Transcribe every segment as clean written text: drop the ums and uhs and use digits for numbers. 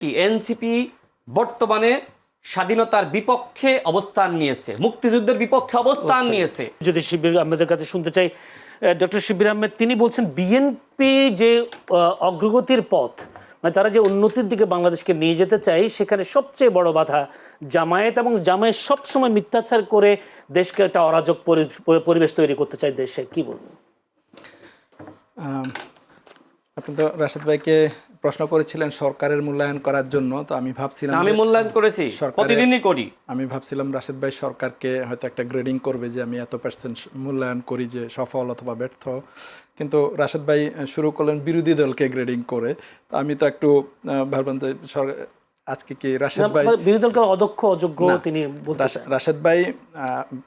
কি এনসিপি বর্তমানে স্বাধীনতার বিপক্ষে অবস্থান নিয়েছে, মুক্তিযুদ্ধের বিপক্ষে অবস্থান নিয়েছে। যদি শিবির আহমেদের কাছে শুনতে চাই, ডক্টর শিবির আহমেদ তিনি বলছেন বিএনপি যে অগ্রগতির পথ, মানে তারা যে উন্নতির দিকে বাংলাদেশকে নিয়ে যেতে চায়, সেখানে সবচেয়ে বড় বাধা জামায়াত, এবং জামায়াত সবসময় মিথ্যাচার করে দেশকে একটা অরাজক পরিবেশ তৈরি করতে চায় দেশে। কি বলবেন? আপনি তো রাশেদ ভাইকে প্রশ্ন করেছিলেন সরকারের মূল্যায়ন করার জন্য, তো আমি ভাবছিলাম আমি মূল্যায়ন করেছি, প্রতিদিনই করি। আমি ভাবছিলাম রাশেদ ভাই সরকারকে হয়তো একটা গ্রেডিং করবে যে আমি এত পার্সেন্ট মূল্যায়ন করি, যে সফল অথবা ব্যর্থ। কিন্তু রাশেদ ভাই শুরু করলেন বিরোধী দলকে গ্রেডিং করে। তো আমি তো একটু ভাবলাম যে আজকে কি রাশেদ ভাই বিরোধী দলকে অদক্ষ অযোগ্য তিনি রাশেদ ভাই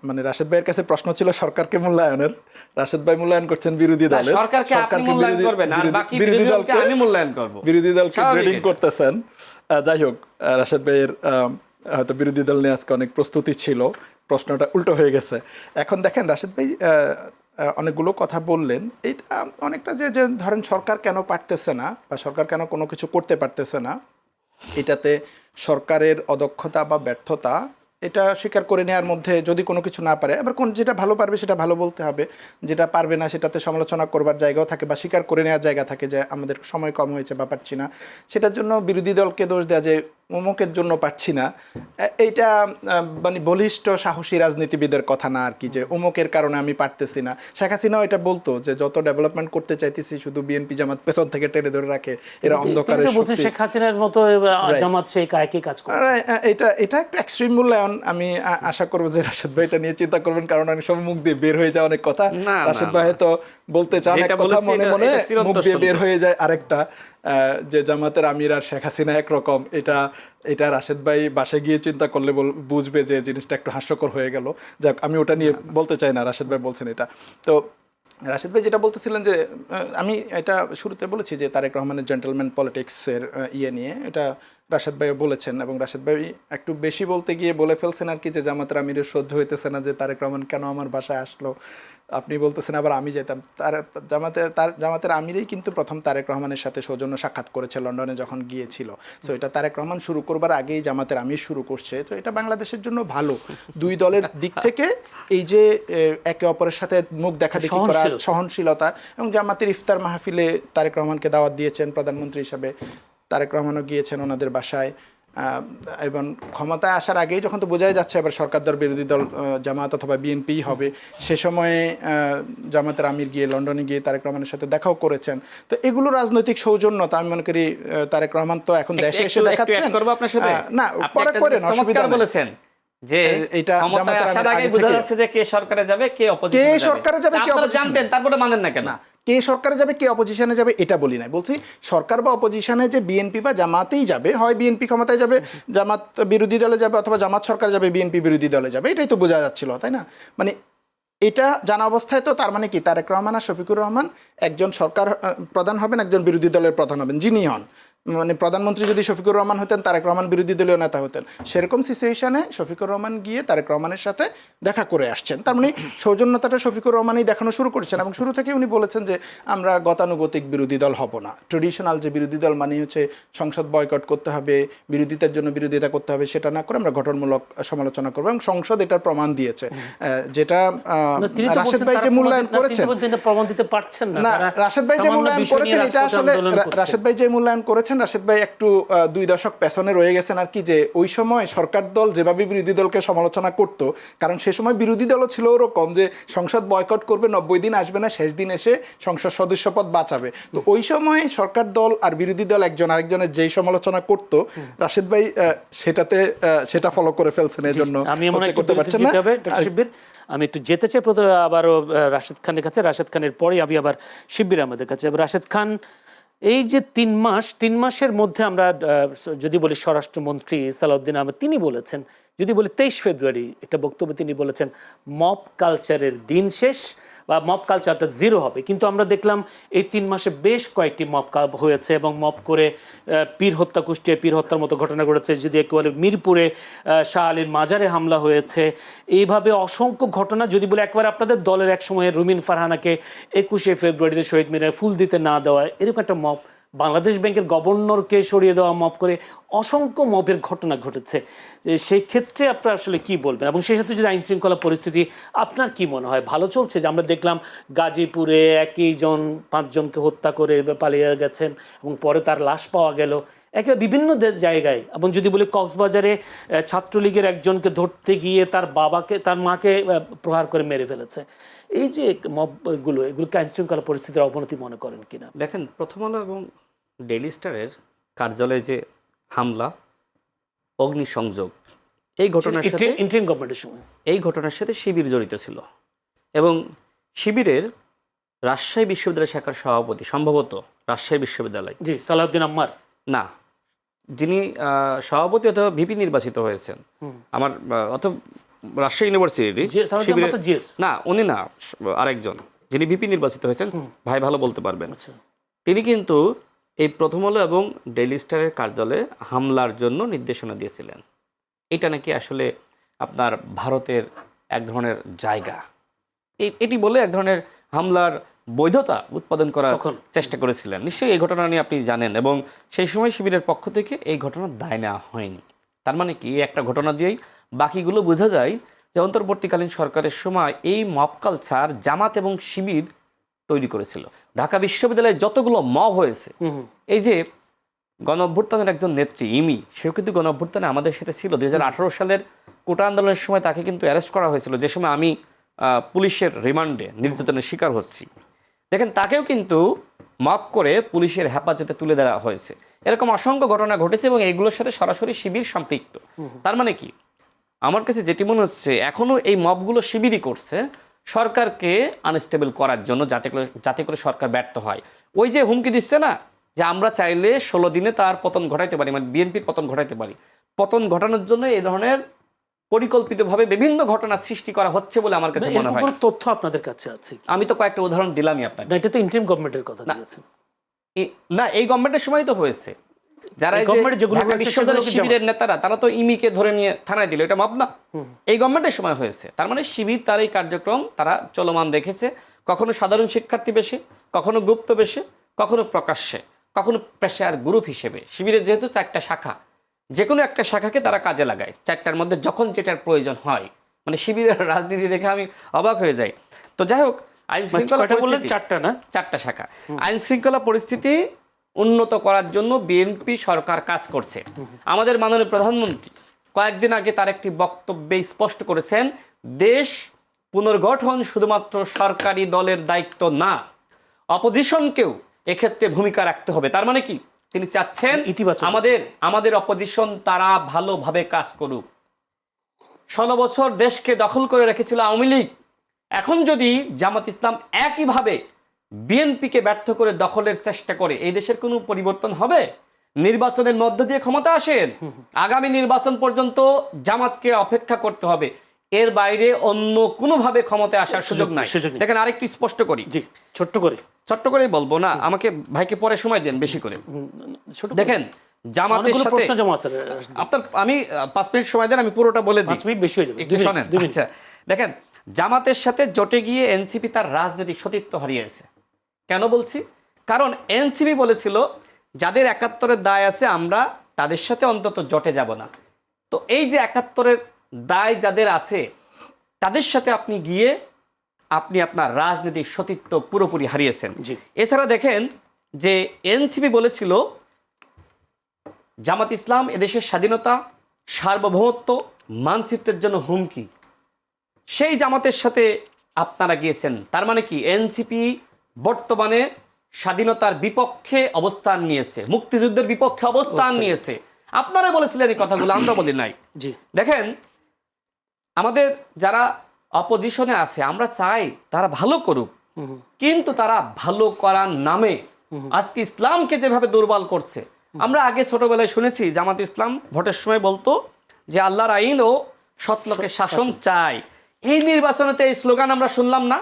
মানে রাশেদ ভাইয়ের কাছে প্রশ্ন ছিল সরকারকে মূল্যায়নের, রাশেদ ভাই মূল্যায়ন করছেন বিরোধী দলের, বিরোধী দলকে গ্রেডিং করতেছেন। যাই হোক, রাশেদ ভাইয়ের হয়তো বিরোধী দল নিয়ে আজকে অনেক প্রস্তুতি ছিল, প্রশ্নটা উল্টো হয়ে গেছে। এখন দেখেন রাশেদ ভাই অনেকগুলো কথা বললেন, এইটা অনেকটা যে ধরেন সরকার কেন পারতেছে না বা সরকার কেন কোনো কিছু করতে পারতেছে না, এটাতে সরকারের অদক্ষতা বা ব্যর্থতা এটা স্বীকার করে নেওয়ার মধ্যে যদি কোনো কিছু না পারে, আবার যেটা ভালো পারবে সেটা ভালো বলতে হবে, যেটা পারবে না সেটাতে সমালোচনা করবার জায়গাও থাকে বা স্বীকার করে নেওয়ার জায়গা থাকে যে আমাদের সময় কম হয়েছে বা পারছি না। সেটার জন্য বিরোধী দলকে দোষ দেওয়া যে অমুকের জন্য পারছি না, এইটা মানে বলিষ্ঠ সাহসী রাজনীতিবিদের কথা না আর কি, যে অমুকের কারণে আমি পারতেছি না। শেখ হাসিনাও এটা বলতো যে যত ডেভেলপমেন্ট করতে চাইতেছি শুধু বিএনপি জামাত পেছন থেকে টেনে ধরে রাখে, এরা অন্ধকারের শক্তি। শেখ হাসিনার মতো জামাত সেই একই কাজ করে। এটা একটা এক্সট্রিম মূল্যায়ন। আমি আশা করবো যে রাশেদ ভাই এটা নিয়ে চিন্তা করবেন, কারণ অনেক সময় মুখ দিয়ে বের হয়ে যায় অনেক কথা। রাশেদ ভাই হয়তো বলতে চান এক কথা, মনে মনে মুখ দিয়ে বের হয়ে যায় আরেকটা, যে জামাতের আমির আর শেখ হাসিনা একরকম। এটা রাশেদ ভাই বাসায় গিয়ে চিন্তা করলে বুঝবে যে জিনিসটা একটু হাস্যকর হয়ে গেল। যাক, আমি ওটা নিয়ে বলতে চাই না, রাশেদ ভাই বলছেন এটা। তো রাশেদ ভাই যেটা বলতেছিলেন যে আমি এটা শুরুতে বলেছি যে তারেক রহমানের জেন্টলম্যান পলিটিক্সের নিয়ে এটা রাশেদ ভাইও বলেছেন, এবং রাশেদ ভাই একটু বেশি বলতে গিয়ে বলে ফেলছেন আর কি, যে জামাতের আমিরের সহ্য হইতেছে না যে তারেক রহমান কেন আমার বাসায় আসলো। আপনি বলতেছেন আবার আমি যেতাম। জামাতের আমিরেই কিন্তু প্রথম তারেক রহমানের সাথে সৌজন্য সাক্ষাৎ করেছে লন্ডনে যখন গিয়েছিল। সো এটা তারেক রহমান শুরু করবার আগেই জামাতের আমির শুরু করছে। তো এটা বাংলাদেশের জন্য ভালো, দুই দলের দিক থেকে এই যে একে অপরের সাথে মুখ দেখাদেখি করা, সহনশীলতা। এবং জামাতের ইফতার মাহফিলে তারেক রহমানকে দাওয়াত দিয়েছেন প্রধানমন্ত্রী হিসাবে, তারেক রহমানও গিয়েছেন ওনাদের বাসায়। এবং ক্ষমতায় আসার আগেই যখন তো বোঝাই যাচ্ছে এবার সরকার দল বিরোধী দল জামাত অথবা বিএনপি হবে, সে সময়ে জামাতের আমির গিয়ে লন্ডনে গিয়ে তারেক রহমানের সাথে দেখাও করেছেন। তো এগুলো রাজনৈতিক সৌজন্যতা আমি মনে করি। তারেক রহমান তো এখন দেশে এসে দেখাচ্ছেন না, পরে করেন, অসুবিধা বলেছেন যে এটা জামাতের আগে বোঝা যাচ্ছে যে কে সরকারে যাবে কে অপোজিশনে যাবে, আপনারা জানতেন, তারপরে মানেন না কেন? কে সরকারে যাবে কে অপোজিশনে যাবে এটা বলি নাই, বলছি সরকার বা অপোজিশনে যে বিএনপি বা জামাতেই যাবে, হয় বিএনপি ক্ষমতায় যাবে জামাত বিরোধী দলে যাবে, অথবা জামাত সরকার যাবে বিএনপি বিরোধী দলে যাবে, এটাই তো বোঝা যাচ্ছিল, তাই না? মানে এটা জানা অবস্থায় তো তার মানে কি তারেক রহমান আর শফিকুর রহমান একজন সরকার প্রধান হবেন, একজন বিরোধী দলের প্রধান হবেন, যিনি হন। মানে প্রধানমন্ত্রী যদি শফিকুর রহমান হতেন, তারেক রহমান বিরোধী দলীয় নেতা হতেন, সেরকম সিচুয়েশনে শফিকুর রহমান গিয়ে তারেক রহমানের সাথে দেখা করে আসছেন। তার মানে সৌজন্যতাটা শফিকুর রহমানই দেখানো শুরু করেছেন, এবং শুরু থেকে উনি বলেছেন যে আমরা গতানুগতিক বিরোধী দল হব না। ট্রেডিশনাল যে বিরোধী দল মানে হচ্ছে সংসদ বয়কট করতে হবে, বিরোধিতার জন্য বিরোধিতা করতে হবে, সেটা না করে আমরা গঠনমূলক সমালোচনা করবো, এবং সংসদ এটার প্রমাণ দিয়েছে। যেটা রাশেদ ভাই যে মূল্যায়ন করেছেন, না রাশেদ ভাই যে মূল্যায়ন করেছেন এটা আসলে রাশেদ ভাই যে মূল্যায়ন করেছেন, রাশেদ ভাই একটু 2 দশক পেছনে রয়ে গেছেন আর কি, যে ওই সময় সরকার দল যেভাবে বিরোধী দলকে সমালোচনা করত, কারণ সে সময় বিরোধী দলও ছিল ওরকম যে সংসদ বয়কট করবে, 90 দিন আসবে না, শেষ দিন এসে সংসদ সদস্য পদ বাঁচাবে। তো ওই সময় সরকার দল আর বিরোধী দল একজন আরেকজনের যেই সমালোচনা করত, রাশেদ ভাই সেটা ফলো করে ফেলছেন, এই জন্য করতে পারছেন না। আমি একটু যেতে চাই প্রথমে আবারও রাশেদ খানের কাছে, রাশেদ খানের পরে আমি আবার শিবির আমাদের কাছে। রাশেদ খান, এই যে 3 মাসের মধ্যে আমরা যদি বলি স্বরাষ্ট্রমন্ত্রী সালাউদ্দিন আহমেদ তিনি বলেছেন, যদি বলি 23 ফেব্রুয়ারি একটা বক্তব্য তিনি বলেছেন মব কালচারের দিন শেষ বা মব কালচারটা জিরো হবে। কিন্তু আমরা দেখলাম এই 3 মাসে বেশ কয়েকটি মব হয়েছে, এবং মব করে পীর হত্যা, কুষ্টিয়া পীর হত্যার মতো ঘটনা ঘটেছে, যদি একেবারে মিরপুরে শাহ আলীর মাজারে হামলা হয়েছে, এইভাবে অসংখ্য ঘটনা। যদি বলে একবার আপনাদের দলের এক সময় রুমিন ফারহানাকে 21শে ফেব্রুয়ারিতে শহীদ মিনারে ফুল দিতে না দেওয়া, এরকম একটা মব বাংলাদেশ ব্যাংকের গভর্নরকে সরিয়ে দেওয়া মব করে অসংখ্য মবের ঘটনা ঘটেছে। সেই ক্ষেত্রে আপনারা আসলে কি বলবেন, এবং সেই সাথে যদি আইন শৃঙ্খলা পরিস্থিতি আপনার কি মনে হয় ভালো চলছে? যে আমরা দেখলাম গাজীপুরে একই জন 5 জনকে হত্যা করে পালিয়ে গেছেন এবং পরে তার লাশ পাওয়া গেল একে বিভিন্ন জায়গায়, এবং যদি বলি কক্সবাজারে ছাত্রলীগের একজনকে ধরতে গিয়ে তার বাবাকে তার মাকে প্রহার করে মেরে ফেলেছে। এই যে মবগুলো, এগুলোকে আইন শৃঙ্খলা পরিস্থিতির অবনতি মনে করেন কিনা? দেখেন, প্রথম আলো এবং ডেইলি স্টারের কার্যালয়ে যে হামলা, অগ্নিসংযোগ, এই ঘটনার সাথে ইন্টারিম গভর্নমেন্টের সময় এই ঘটনার সাথে শিবির জড়িত ছিল, এবং শিবিরের রাজশাহী বিশ্ববিদ্যালয় শাখার সভাপতি, সম্ভবত রাজশাহী বিশ্ববিদ্যালয়, জি সালাউদ্দিন আম্মার, না, যিনি সভাপতি অথবা ভিপি নির্বাচিত হয়েছেন, আমার অথবা রাজশাহী ইউনিভার্সিটি, না উনি না, আরেকজন যিনি ভিপি নির্বাচিত হয়েছেন, ভাই ভালো বলতে পারবেন। তিনি কিন্তু এই প্রথম আলো এবং ডেইলি স্টারের কার্যালয়ে হামলার জন্য নির্দেশনা দিয়েছিলেন। এটা নাকি আসলে আপনার ভারতের এক ধরনের জায়গা, এটি বলে এক ধরনের হামলার বৈধতা উৎপাদন করার চেষ্টা করেছিলেন। নিশ্চয়ই এই ঘটনা নিয়ে আপনি জানেন, এবং সেই সময় শিবিরের পক্ষ থেকে এই ঘটনার দায় নেওয়া হয়নি। তার মানে কি, একটা ঘটনা দিয়েই বাকিগুলো বোঝা যায় যে অন্তর্বর্তীকালীন সরকারের সময় এই মব কালচার জামাত এবং শিবির তৈরি করেছিল। ঢাকা বিশ্ববিদ্যালয়ে যতগুলো মব হয়েছে, এই যে গণ অভ্যুত্থানের একজন নেত্রী ইমি, সেও কিন্তু গণ অভ্যুত্থানে আমাদের সাথে ছিল। 2018 সালের কোটা আন্দোলনের সময় তাকে কিন্তু অ্যারেস্ট করা হয়েছিল, যে সময় আমি পুলিশের রিমান্ডে নির্যাতনের শিকার হচ্ছি। দেখেন, তাকেও কিন্তু মব করে পুলিশের হেফাজতে তুলে দেওয়া হয়েছে। এরকম অসংখ্য ঘটনা ঘটেছে, এবং এইগুলোর সাথে সরাসরি শিবির সম্পৃক্ত। তার মানে কি, আমার কাছে যেটি মনে হচ্ছে, এখনো এই মবগুলো শিবিরই করছে সরকারকে আনস্টেবল করার জন্য, যাতে করে সরকার ব্যর্থ হয়। ওই যে হুমকি দিচ্ছে না, যে আমরা চাইলে 16 দিনে তার পতন ঘটাইতে পারি, মানে বিএনপির পতন ঘটাইতে পারি। পতন ঘটানোর জন্য এই ধরনের পরিকল্পিতভাবে বিভিন্ন ঘটনা সৃষ্টি করা হচ্ছে বলে আমার কাছে মনে হয়। তথ্য আপনাদের কাছে আছে? আমি তো কয়েকটা উদাহরণ দিলামই আপনাকে। এটা তো ইন্টারিম গভর্নমেন্টের কথা দিয়েছেন। না, এই গভর্নমেন্টের সময় তো হয়েছে। যারা শিবিরের নেতারা, তারা তো ইমিকে ধরে নিয়ে থানায় দিল, এটা মব না? এই গভর্নমেন্টের সময় হয়েছে। তার মানে শিবির তার এই কার্যক্রম তারা চলমান রেখেছে, কখনো সাধারণ শিক্ষার্থী বেশে, কখনো গুপ্ত বেশে, কখনো প্রকাশ্যে, কখনো পেশার গ্রুপ হিসেবে। শিবিরের যেহেতু 4টা শাখা, যে কোনো একটা শাখাকে তারা কাজে লাগায় 4টার মধ্যে যখন যেটার প্রয়োজন হয়। মানে শিবিরের রাজনীতি দেখে আমি অবাক হয়ে যাই। তো যাই হোক, আইন শৃঙ্খলা পরিস্থিতি 4টা শাখা, আইন শৃঙ্খলা পরিস্থিতি উন্নত করার জন্য বিএনপি সরকার কাজ করছে। আমাদের মাননীয় প্রধানমন্ত্রী কয়েকদিন আগে তার একটি বক্তব্যে স্পষ্ট করেছেন, দেশ পুনর্গঠন শুধুমাত্র সরকারি দলের দায়িত্ব না, অপোজিশনকেও এক্ষেত্রে ভূমিকা রাখতে হবে। তার মানে কি, তিনি চাচ্ছেন আমাদের অপোজিশন তারা ভালোভাবে কাজ করুক। 16 বছর দেশকে দখল করে রেখেছিল আওয়ামী লীগ, এখন যদি জামাত ইসলাম একইভাবে বিএনপিকে ব্যর্থ করে দখলের চেষ্টা করে, এই দেশের কোনো পরিবর্তন হবে? নির্বাচনের মধ্য দিয়ে ক্ষমতা আসেন, আগামী নির্বাচন পর্যন্ত জামাতকে অপেক্ষা করতে হবে, এর বাইরে অন্য কোনোভাবে ক্ষমতায় আসার সুযোগ নাই। দেখেন, আরেকটু স্পষ্ট করি, জি ছোট্ট করে বলবো না, আমাকে ভাইকে পরে সময় দেন বেশি করে। দেখেন, জামাতের সাথে আপনার, আমি 5 মিনিট সময় দেন, আমি পুরোটা বলে দিই, 5 মিনিট বেশি হয়ে যাবে, একটু শুনেন। আচ্ছা, দেখেন, জামাতের সাথে জোটে গিয়ে এনসিপি তার রাজনৈতিক সতীত্ব হারিয়েছে। কেন বলছি? কারণ এনসিপি বলেছিল, যাদের 71-এর দায় আছে আমরা তাদের সাথে অন্তত জোটে যাব না। তো এই যে 71-এর দায় যাদের আছে, তাদের সাথে আপনি গিয়ে আপনি আপনার রাজনৈতিক সতীত্ব পুরোপুরি হারিয়েছেন। এছাড়া দেখেন যে এনসিপি বলেছিল, জামাত ইসলাম এদেশের স্বাধীনতা, সার্বভৌমত্ব, মানচিত্রের জন্য হুমকি। সেই জামাতের সাথে আপনারা গিয়েছেন। তার মানে কি, এনসিপি বর্তমানে স্বাধীনতার বিপক্ষে অবস্থান নিয়েছে, মুক্তিযুদ্ধের বিপক্ষে অবস্থান নিয়েছে। আপনারা বলেছিলেন এই কথাগুলো, আমরা বলি নাই। দেখেন, আমাদের যারা অপোজিশনে আছে, আমরা চাই তারা ভালো করুক, কিন্তু তারা ভালো করার নামে আজকে ইসলামকে যেভাবে দুর্বল করছে। আমরা আগে ছোটবেলায় শুনেছি, জামাত ইসলাম ভোটের সময় বলতো যে আল্লাহর আইন ও সৎলোকের শাসন চাই। এই নির্বাচনেতে এই স্লোগান আমরা শুনলাম না?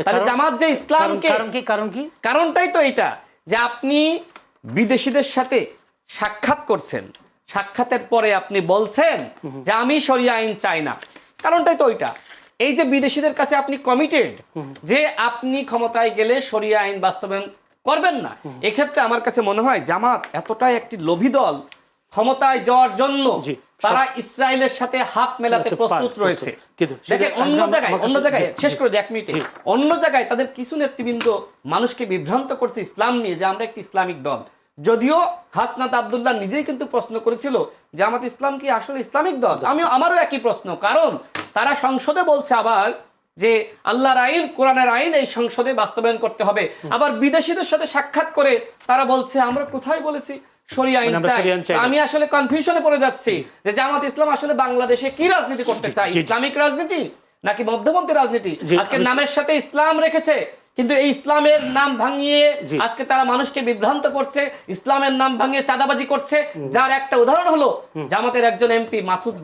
তাহলে জামাত যে ইসলামকে, কারণটাই তো এটা, যে আপনি বিদেশিদের সাথে সাক্ষাৎ করছেন, সাক্ষাতের পরে আপনি বলছেন যে আমি শরিয়া আইন চাই না। কারণটাই তো ওইটা, এই যে বিদেশিদের কাছে আপনি কমিটেড, যে আপনি ক্ষমতায় গেলে শরিয়া আইন বাস্তবায়ন করবেন না। এক্ষেত্রে আমার কাছে মনে হয় জামাত এতটাই একটি লোভী দল, ক্ষমতায় যাওয়ার জন্য তারা ইসরায়েলের সাথে হাত মেলাতে প্রস্তুত রয়েছে। দেখেন অন্য জায়গায় শেষ করে দিই 1 মিনিটে, অন্য জায়গায় তাদের কিছু নেতৃবৃন্দ মানুষকে বিভ্রান্ত করছে ইসলাম নিয়ে যে আমরা একটি ইসলামিক দল। যদিও হাসনাত আব্দুল্লাহ নিজেই কিন্তু প্রশ্ন করেছিল জামাত ইসলাম কি আসলে ইসলামিক দল। আমারও একই প্রশ্ন, কারণ তারা সংসদে বলছে আবার যে আল্লাহর আইন, কোরআনের আইন এই সংসদে বাস্তবায়ন করতে হবে, আবার বিদেশিদের সাথে সাক্ষাৎ করে তারা বলছে আমরা কোথায় বলেছি শরিয়া আইন চাই। আমি আসলে কনফিউশনে পড়ে যাচ্ছি যে জামাত ইসলাম আসলে বাংলাদেশে কি রাজনীতি করতে চায়, ইসলামিক রাজনীতি নাকি মধ্যপন্থী রাজনীতি? আজকে নামের সাথে ইসলাম রেখেছে, কিন্তু এই ইসলামের নাম ভাঙিয়ে আজকে তারা মানুষকে বিভ্রান্ত করছে, ইসলামের নাম ভাঙিয়ে চাঁদাবাজি করছে। যার একটা উদাহরণ হলো জামাতের একজন এমপি মাসুদ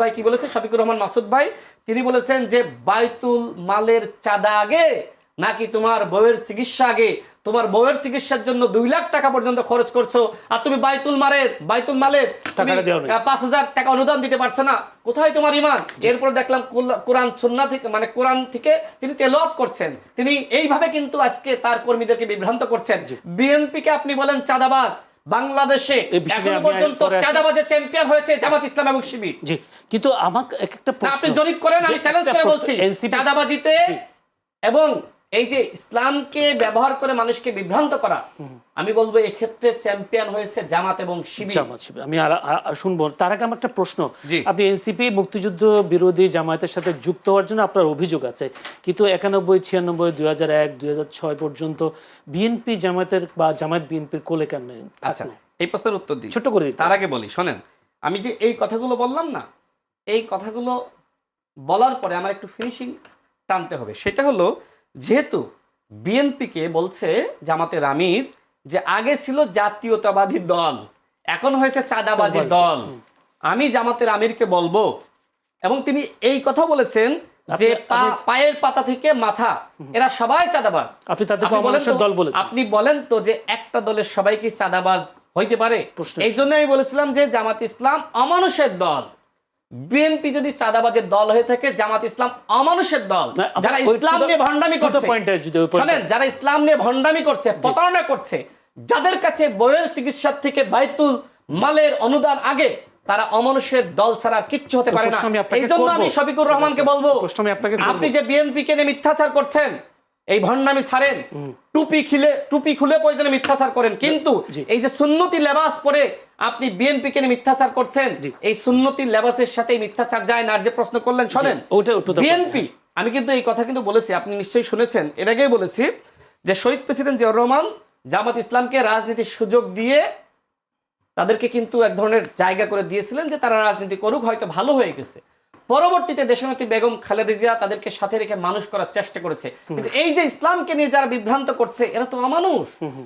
ভাই কি বলেছে, শফিকুর রহমান মাসুদ ভাই, তিনি বলেছেন যে বাইতুল মালের চাঁদা আগে নাকি তোমার বউয়ের চিকিৎসা আগে? তোমার বউয়ের চিকিৎসার জন্য 2 লাখ টাকা পর্যন্ত খরচ করছো, আর তুমি বাইতুল মালের 5,000 টাকা অনুদান দিতে পারছো না, কোথায় তোমার ঈমান? এরপর দেখলাম কোরআন সুন্নাহ থেকে, মানে কোরআন থেকে তিনি তেলাওয়াত করছেন। তিনি এইভাবে কিন্তু আজকে তার কর্মীদেরকে বিভ্রান্ত করছেন। বিএনপি কে আপনি বলেন চাঁদাবাজ, বাংলাদেশে এখনো পর্যন্ত চাঁদাবাজের চ্যাম্পিয়ন হয়েছে জামাত ইসলাম এবং শিবির। জি, কিন্তু আমাকে একটা প্রশ্ন, আপনি জরিপ করেন, আমি চ্যালেঞ্জ করে বলছি চাঁদাবাজিতে এবং এই যে ইসলামকে ব্যবহার করে মানুষকে বিভ্রান্ত করা, আমি বলবো এক্ষেত্রে চ্যাম্পিয়ন হয়েছে জামাত এবং শিবির। আমি শুনবো, তার আগে আমার একটা প্রশ্ন। আপনি এনসিপি মুক্তিযুদ্ধ বিরোধী জামায়াতের সাথে যুক্ত হওয়ার জন্য আপনার অভিযোগ আছে, কিন্তু 91, 96, 2001, 2006 পর্যন্ত বিএনপি জামায়াতের বা জামায়াত বিএনপির কোলে কেন? আচ্ছা, এই প্রশ্নের উত্তর দিই, ছোট করে দিই। তার আগে বলি, শোনেন, আমি যে এই কথাগুলো বললাম না, এই কথাগুলো বলার পরে আমার একটু ফিনিশিং টানতে হবে। সেটা হলো, যেহেতু বিএনপিকে বলছে জামাতের আমির যে আগে ছিল জাতীয়তাবাদী দল, এখন হয়েছে চাঁদাবাজি দল, আমি জামাতের আমিরকে বলবো, এবং তিনি এই কথা বলেছেন যে পায়ের পাতা থেকে মাথা এরা সবাই চাঁদাবাজ। আপনি বলেন তো যে একটা দলের সবাই কি চাঁদাবাজ হইতে পারে? এই জন্য আমি বলেছিলাম যে জামাত ইসলাম অমানুষের দল। বিএনপি যদি চাঁদাবাজের দল হয়ে থাকে, জামাত ইসলাম অমানুষের দল। যারা ইসলাম নিয়ে ভণ্ডামি করছে, শুনেন, যারা ইসলাম নিয়ে ভণ্ডামি করছে, প্রতারণা করছে, যাদের কাছে বইয়ের চিকিৎসার থেকে বাইতুল মালের অনুদান আগে, তারা অমানুষের দল ছাড়া কিচ্ছু হতে পারে না। এই জন্য আমি শফিকুর রহমানকে বলবো, আপনি যে বিএনপি কে নিয়ে মিথ্যাচার করছেন, এই ভণ্ডামি ছাড়েন, টুপি খুলে প্রয়োজনে মিথ্যাচার করেন, কিন্তু এই যে সুন্নতি লেবাস পরে আপনি বিএনপি কে নিয়ে মিথ্যাচার করছেন, এই সুন্নতি লেবাসের সাথে মিথ্যাচার যায় না। আর যে প্রশ্ন করলেন, শোনেন, বিএনপি, আমি কিন্তু এই কথা কিন্তু বলেছি, আপনি নিশ্চয়ই শুনেছেন, এর আগেই বলেছি যে শহীদ প্রেসিডেন্ট জিয়াউর রহমান জামাত ইসলামকে রাজনীতির সুযোগ দিয়ে তাদেরকে কিন্তু এক ধরনের জায়গা করে দিয়েছিলেন যে তারা রাজনীতি করুক, হয়তো ভালো হয়ে গেছে। পরবর্তীতে দেশনেত্রী বেগম খালেদা জিয়া তাদেরকে সাথে রেখে মানুষ করার চেষ্টা করেছে, কিন্তু এই যে ইসলামকে নিয়ে যারা বিভ্রান্ত করছে, এরা তো অমানুষ।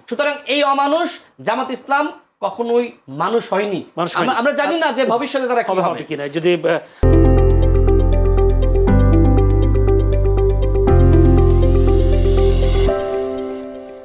সুতরাং এই অমানুষ জামাত ইসলাম কখনোই মানুষ হয়নি। আমরা জানি না যে ভবিষ্যতে তারা কি হবে কিনা। যদি